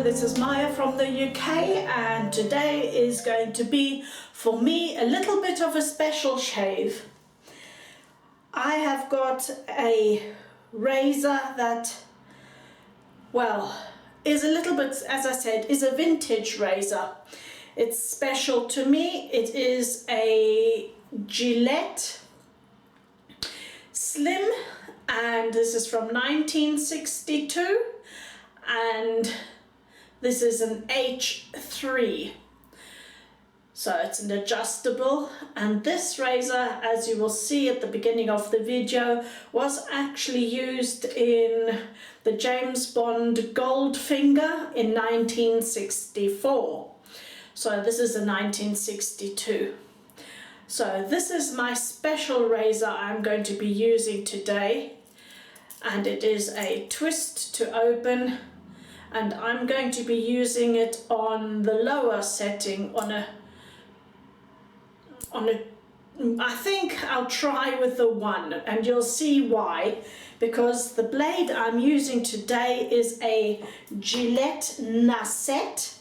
Hello, this is Maya from the UK, and today is going to be, for me, a little bit of a special shave. I have got a razor that, well, is a little bit, as I said, is a vintage razor. It's special to me. It is a Gillette Slim, and this is from 1962. And this is an H3, so it's an adjustable, and this razor, as you will see at the beginning of the video, was actually used in the James Bond Goldfinger in 1964. So this is a 1962. So this is my special razor I'm going to be using today, and it is a twist to open. And I'm going to be using it on the lower setting I think I'll try with the 1, and you'll see why, because the blade I'm using today is a Gillette Nacet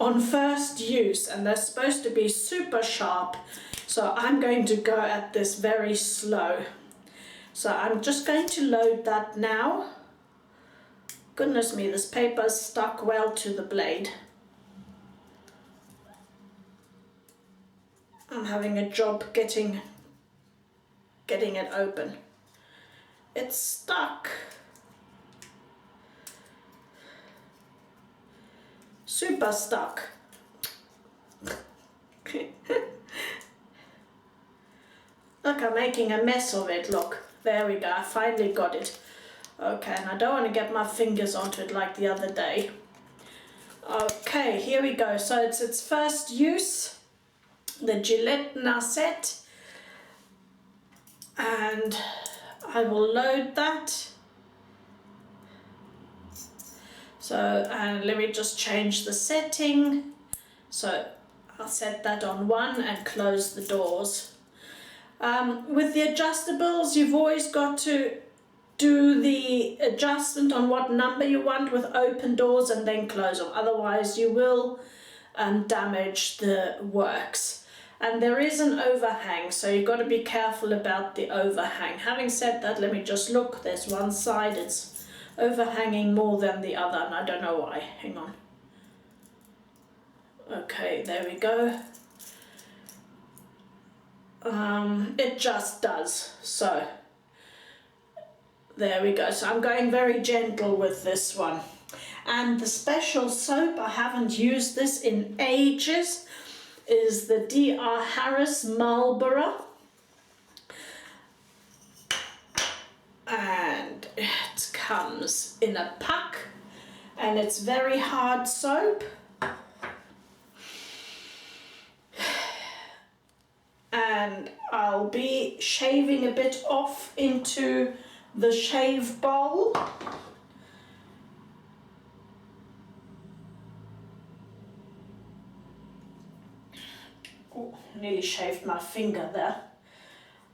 on first use, and they're supposed to be super sharp, so I'm going to go at this very slow. So I'm just going to load that now. Goodness me, this paper's stuck well to the blade. I'm having a job getting it open. It's stuck. Super stuck. Look, I'm making a mess of it, look. There we go, I finally got it. Okay, and I don't want to get my fingers onto it like the other day. Okay, here we go. So it's its first use, the Gillette Nacet, and I will load that. So, and let me just change the setting. So I'll set that on 1 and close the doors. With the adjustables, you've always got to do the adjustment on what number you want with open doors and then close them. Otherwise you will damage the works. And there is an overhang, so you've got to be careful about the overhang. Having said that, let me just look. There's one side it's overhanging more than the other, and I don't know why. Hang on. Okay, there we go. It just does. So there we go. So I'm going very gentle with this one. And the special soap, I haven't used this in ages, is the D.R. Harris Malbourough. And it comes in a pack, and it's very hard soap. And I'll be shaving a bit off into the shave bowl. Oh, nearly shaved my finger there.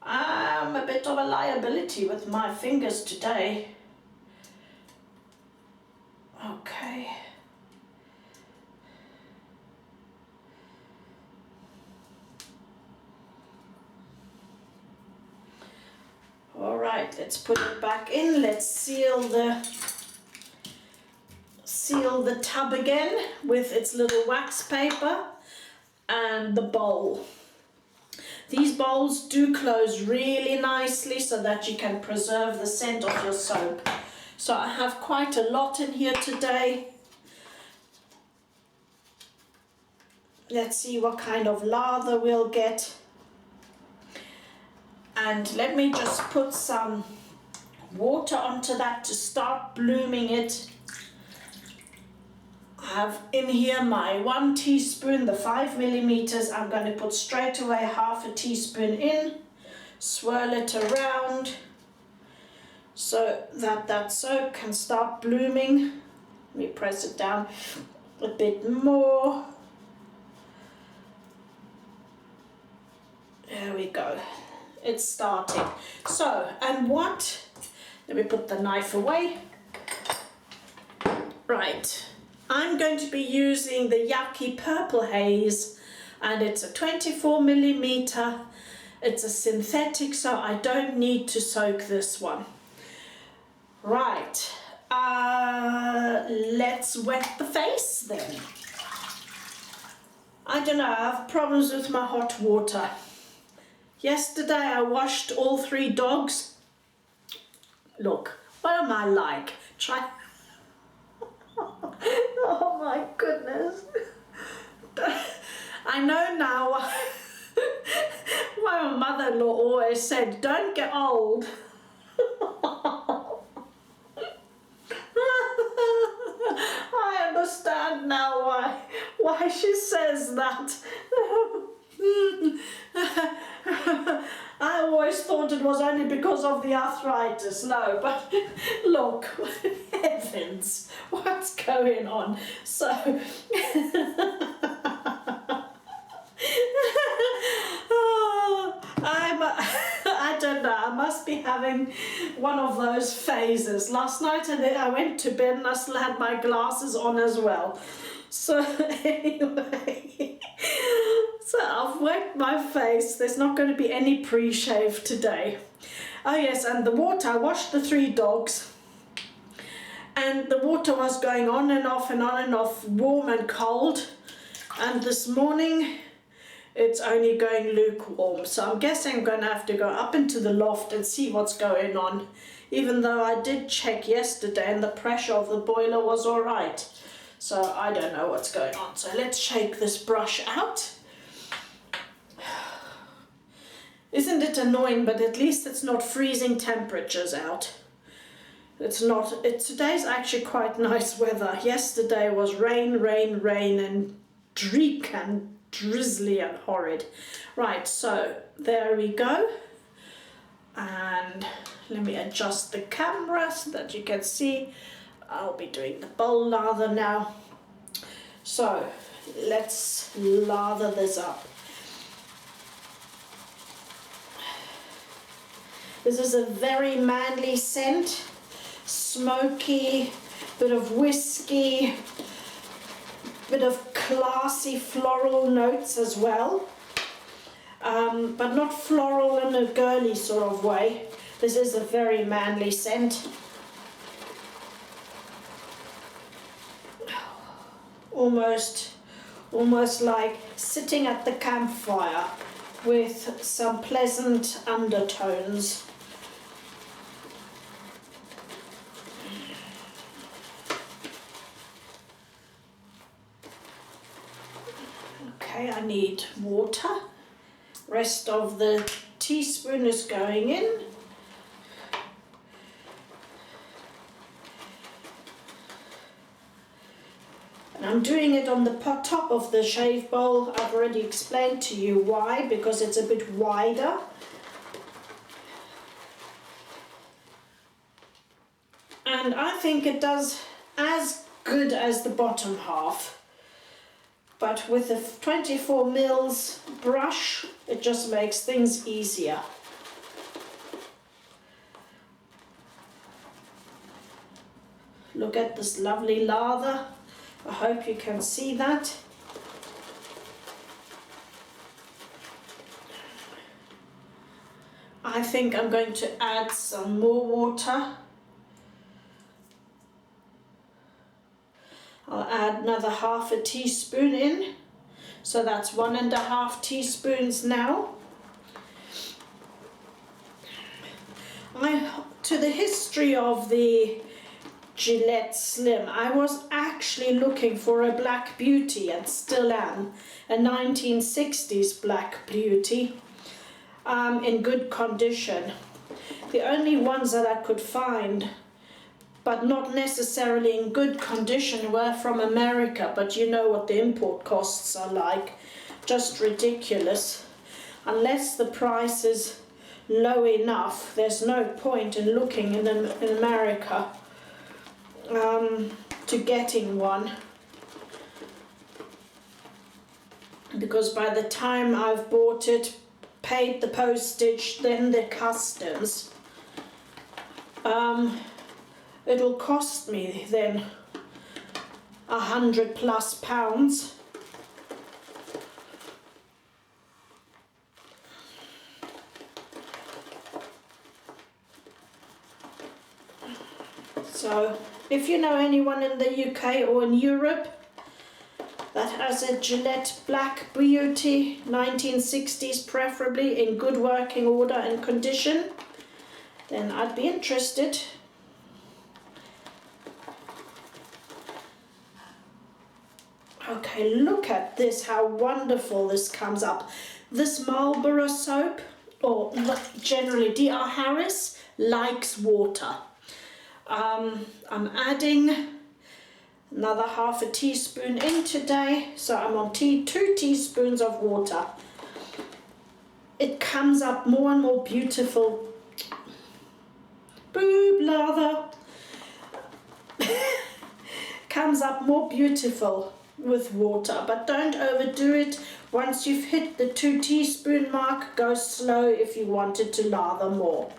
I'm a bit of a liability with my fingers today. Okay. All right, let's put it back in. Let's seal the tub again with its little wax paper and the bowl. These bowls do close really nicely so that you can preserve the scent of your soap. So I have quite a lot in here today. Let's see what kind of lather we'll get. And let me just put some water onto that to start blooming it. I have in here my 1 teaspoon, the 5 millimeters. I'm going to put straight away half a teaspoon in, swirl it around so that soap can start blooming. Let me press it down a bit more. There we go. It's starting. So, and what? Let me put the knife away. Right. I'm going to be using the Yucky Purple Haze, and it's a 24mm. It's a synthetic, so I don't need to soak this one. Right, let's wet the face then. I don't know, I have problems with my hot water. Yesterday I washed all 3 dogs. Look, what am I like? Try. Oh my goodness. I know now why my mother-in-law always said, don't get old. I understand now why she says that. I always thought it was only because of the arthritis. No, but look, heavens, what's going on? So, I don't know, I must be having one of those phases. Last night I went to bed and I still had my glasses on as well. So anyway, so I've wet my face. There's not going to be any pre-shave today. Oh yes, and the water, I washed the 3 dogs. And the water was going on and off and on and off, warm and cold. And this morning, it's only going lukewarm. So I'm guessing I'm going to have to go up into the loft and see what's going on. Even though I did check yesterday and the pressure of the boiler was all right. So I don't know what's going on. So let's shake this brush out. Isn't it annoying, but at least it's not freezing temperatures out. It's not, today's actually quite nice weather. Yesterday was rain, rain, rain and dreek and drizzly and horrid. Right, so there we go. And let me adjust the camera so that you can see. I'll be doing the bowl lather now. So let's lather this up. This is a very manly scent, smoky, bit of whiskey, bit of classy floral notes as well, but not floral in a girly sort of way. This is a very manly scent. Almost like sitting at the campfire with some pleasant undertones. Okay, I need water. Rest of the teaspoon is going in. I'm doing it on the top of the shave bowl. I've already explained to you why, because it's a bit wider. And I think it does as good as the bottom half. But with the 24 mils brush, it just makes things easier. Look at this lovely lather. I hope you can see that. I think I'm going to add some more water. I'll add another half a teaspoon in. So that's 1.5 teaspoons now. To the history of the Gillette Slim, I was actually looking for a Black Beauty and still am, a 1960s Black Beauty in good condition. The only ones that I could find, but not necessarily in good condition, were from America, but you know what the import costs are like, just ridiculous. Unless the price is low enough, there's no point in looking in America to getting one, because by the time I've bought it, paid the postage, then the customs, it'll cost me then 100+ pounds. So if you know anyone in the UK or in Europe that has a Gillette Black Beauty 1960s, preferably in good working order and condition, then I'd be interested. Okay, look at this, how wonderful this comes up. This Marlborough soap, or generally DR Harris, likes water. I'm adding another half a teaspoon in today, so I'm on 2 teaspoons of water. It comes up more and more beautiful. Boob lather. Comes up more beautiful with water, but don't overdo it. Once you've hit the 2 teaspoon mark, go slow if you wanted to lather more.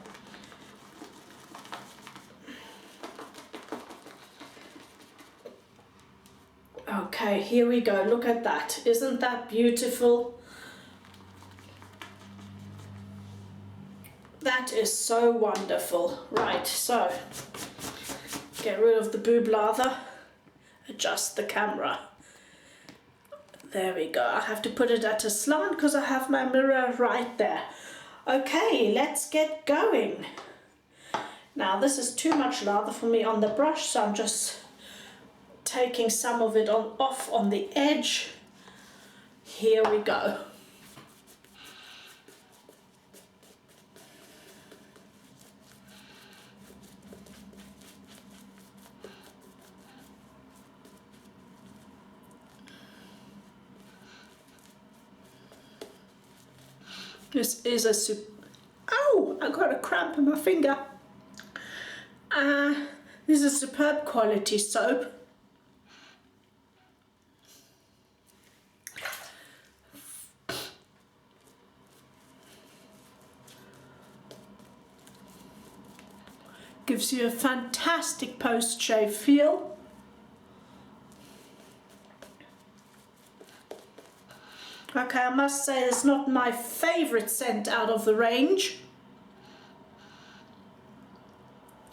Okay, here we go. Look at that. Isn't that beautiful? That is so wonderful. Right, so get rid of the boob lather. Adjust the camera. There we go. I have to put it at a slant because I have my mirror right there. Okay, let's get going. Now this is too much lather for me on the brush, so I'm just taking some of it off on the edge. Here we go. This is a ow! I got a cramp in my finger. This is a superb quality soap. Gives you a fantastic post-shave feel. Okay, I must say it's not my favourite scent out of the range.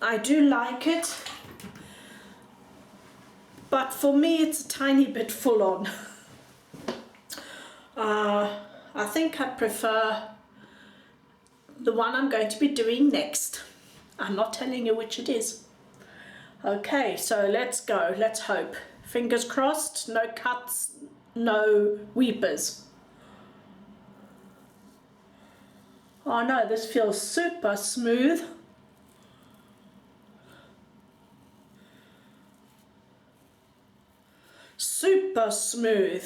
I do like it, but for me it's a tiny bit full on. I think I prefer the one I'm going to be doing next. I'm not telling you which it is. Okay, so let's go, let's hope. Fingers crossed, no cuts, no weepers. Oh no, this feels super smooth. Super smooth.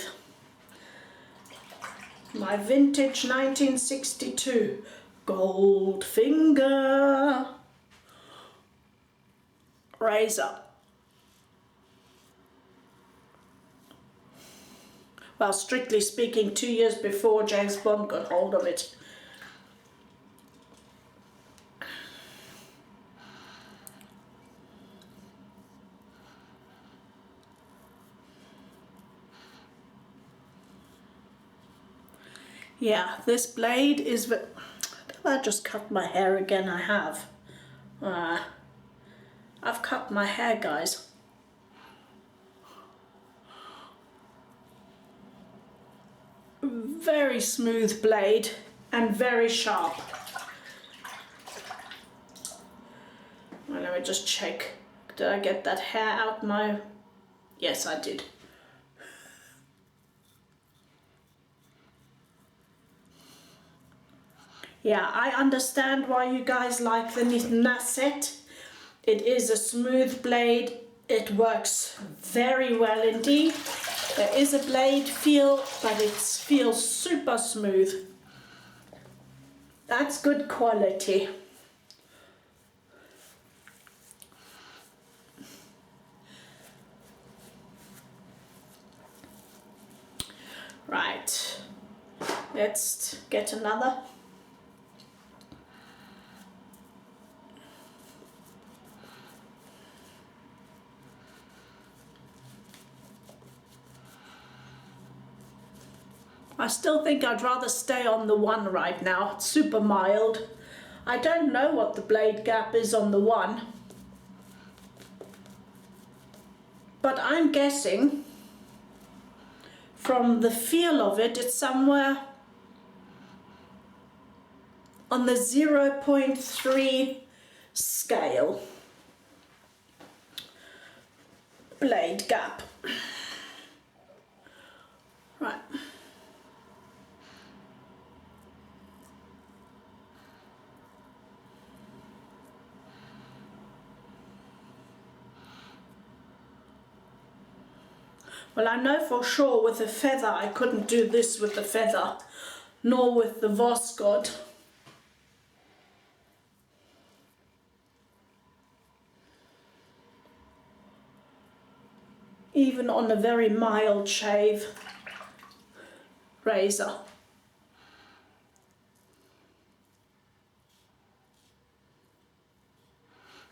My vintage 1962 gold finger razor. Well, strictly speaking, 2 years before James Bond got hold of it. Yeah, this blade is... Did I just cut my hair again? I have. I've cut my hair, guys. Very smooth blade and very sharp. Well, let me just check. Did I get that hair out my... Yes, I did. Yeah, I understand why you guys like the Nacet. It is a smooth blade. It works very well indeed. There is a blade feel, but it feels super smooth. That's good quality. Right, let's get another. I still think I'd rather stay on the 1 right now. It's super mild. I don't know what the blade gap is on the 1, but I'm guessing from the feel of it, it's somewhere on the 0.3 scale. Blade gap. Right. Well, I know for sure with the feather, I couldn't do this with the feather, nor with the Voskhod. Even on a very mild shave razor.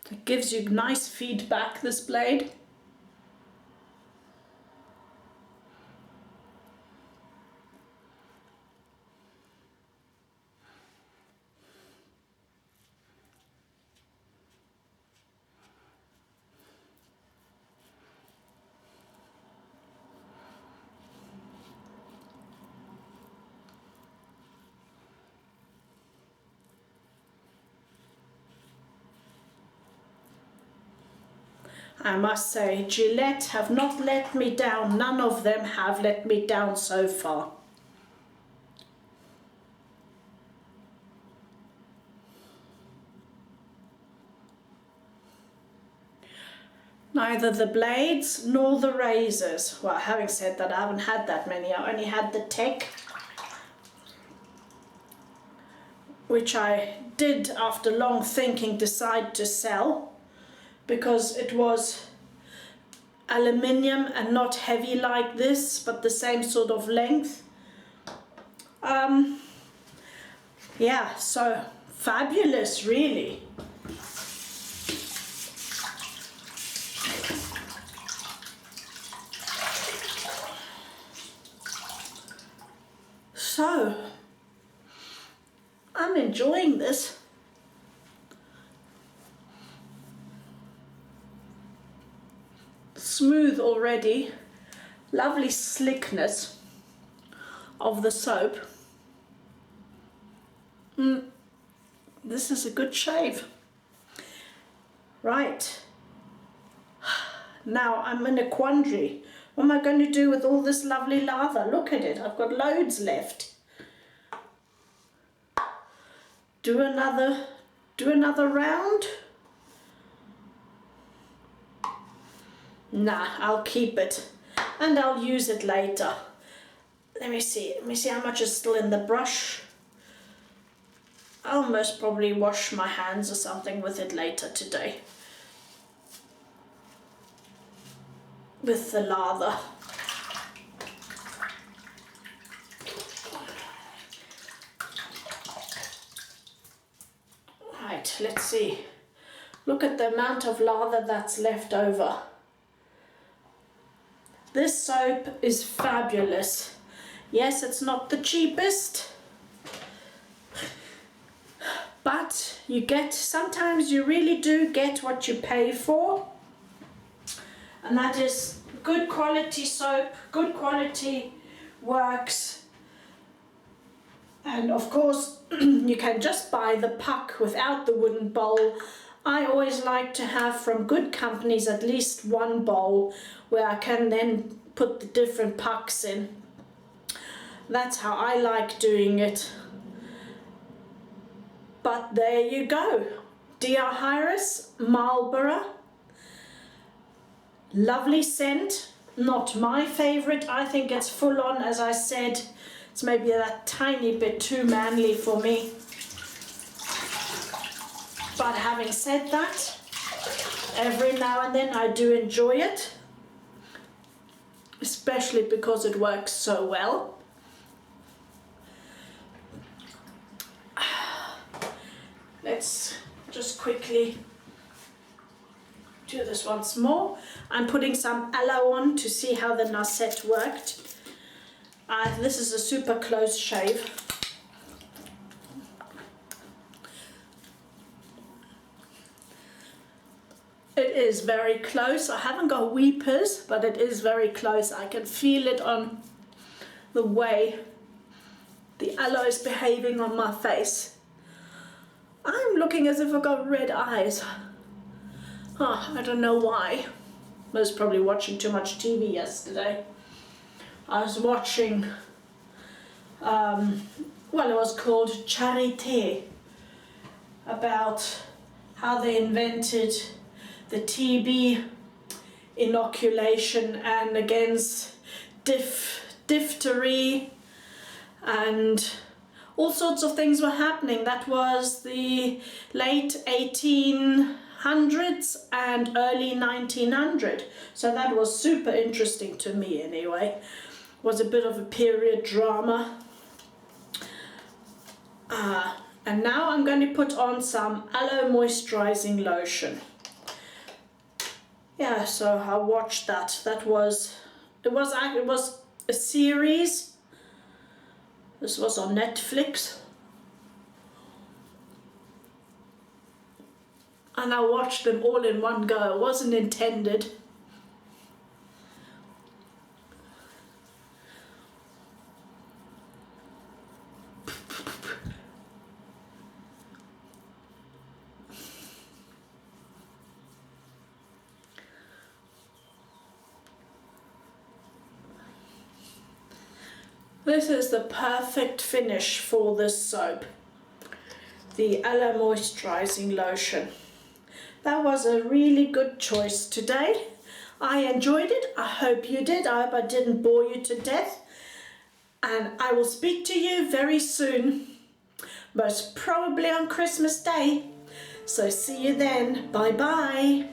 It gives you nice feedback, this blade. I must say, Gillette have not let me down. None of them have let me down so far. Neither the blades nor the razors. Well, having said that, I haven't had that many. I only had the Tech, which I did, after long thinking, decide to sell, because it was aluminium and not heavy like this, but the same sort of length. Yeah, so fabulous, really. So I'm enjoying this. Smooth already, lovely slickness of the soap. This is a good shave. Right, now I'm in a quandary. What am I going to do with all this lovely lather? Look at it, I've got loads left. Do another round? Nah, I'll keep it and I'll use it later. Let me see how much is still in the brush. I'll most probably wash my hands or something with it later today. With the lather. Right, let's see. Look at the amount of lather that's left over. This soap is fabulous. Yes, it's not the cheapest, but you get, sometimes you really do get what you pay for. And that is good quality soap, good quality works. And of course, you can just buy the puck without the wooden bowl. I always like to have from good companies at least one bowl where I can then put the different pucks in. That's how I like doing it. But there you go. DR Iris, Marlborough. Lovely scent. Not my favorite. I think it's full on, as I said. It's maybe that tiny bit too manly for me. But having said that, every now and then I do enjoy it, especially because it works so well. Let's just quickly do this once more. I'm putting some aloe on to see how the Nacet worked. This is a super close shave. It is very close. I haven't got weepers, but it is very close. I can feel it on the way the aloe is behaving on my face. I'm looking as if I've got red eyes. Oh, I don't know why. I was probably watching too much TV yesterday. I was watching, well, it was called Charité, about how they invented the TB inoculation and against diphthery, and all sorts of things were happening. That was the late 1800s and early 1900. So that was super interesting to me anyway. It was a bit of a period drama. And now I'm going to put on some aloe moisturizing lotion. Yeah, so I watched that. It was a series. This was on Netflix. And I watched them all in one go. It wasn't intended. This is the perfect finish for this soap, the aloe moisturizing lotion. That was a really good choice today. I enjoyed it. I hope you did. I hope I didn't bore you to death. And I will speak to you very soon, most probably on Christmas Day. So see you then. Bye bye.